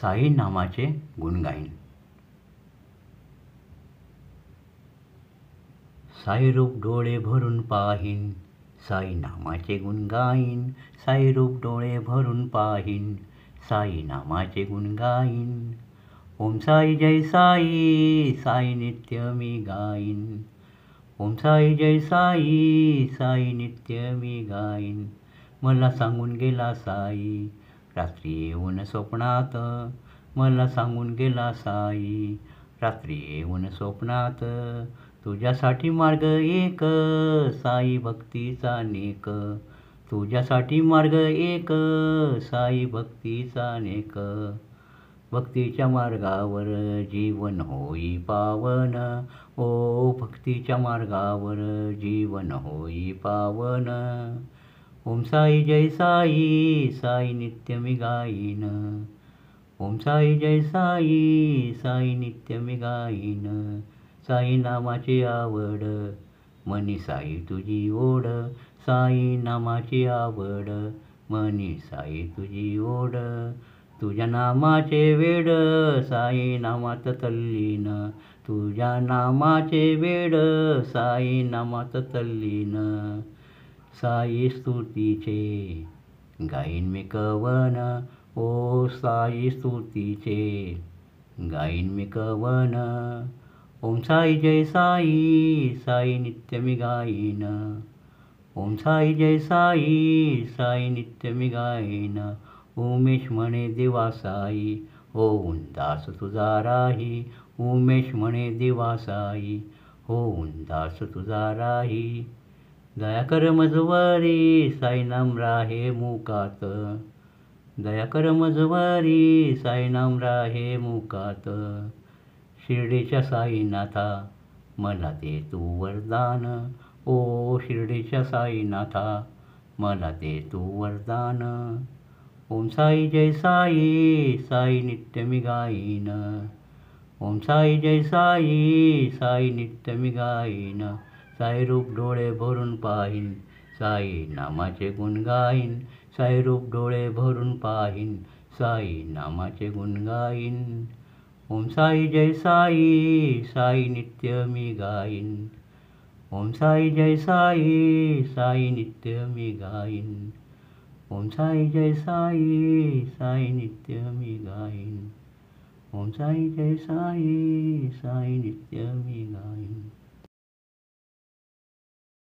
साई नामाचे गुण गाईन. साई रूप डोळे भरून पाहीन, साई नामाचे गुण गाईन. साई रूप डोळे भरून पाहीन, साई नामाचे गुण गाईन. ओम साई जय साई, साई नित्य मी गाईन. ओम साई जय साई, साई नित्य मी गाईन. मला सांगून गेला साई, रात्री येऊन स्वप्नात. मला सांगून गेला साई, रात्री येऊन स्वप्नात. तुझ्यासाठी मार्ग एक, साई भक्तीचा नेक. तुझ्यासाठी मार्ग एक, साई भक्तीचा नेक. भक्तीच्या मार्गावर जीवन होई पावन. ओ भक्तीच्या मार्गावर जीवन होई पावन. ओम साई जय साई, साई नित्य मी गाईन. ओम साई जय साई, साई नित्य मी गाईन. साई नामाची आवड, मनी साई तुझी ओढ. साई नामाची आवड, मनी साई तुझी ओढ. तुझ्या नामाचे वेड, साई नामात तल्लीन. तुझ्या नामाचे वेड, साई नामात तल्लीन. साई स्तुतीचे गाईन मी कवन. ओ साई स्तुतीचे गाईन मी कवन. ओम साई जय साई, साई नित्य मी गाईन. ओम साई जय साई, साई नित्य मी गाईन. उमेश म्हणे देवा साई, होऊन दास तुझा राही. उमेश म्हणे देवा साई, होऊन दास तुझा राही. दया कर मजवरी, साई नाम राहे मुकात. दया कर मजवरी, साई नाम राहे मुकात. शिर्डीच्या साईनाथा, मला दे तू वरदान. ओ शिर्डीच्या साईनाथा, मला दे तू वरदान. ओम साई जय साई, साई नित्य मी गाईन. ओम साई जय साई, साई नित्य मी गाईन. साई रूप डोळे भरून पाहीन, साई नामाचे गुण गाईन. साई रूप डोळे भरून पाहीन, साई नामाचे गुण गाईन. ओम साई जय साई, साई नित्य मी गाईन. ओम साई जय साई, साई नित्य मी गाईन. ओम साई जय साई, साई नित्य मी गाईन. ओम साई जय साई, साई नित्य मी गाईन.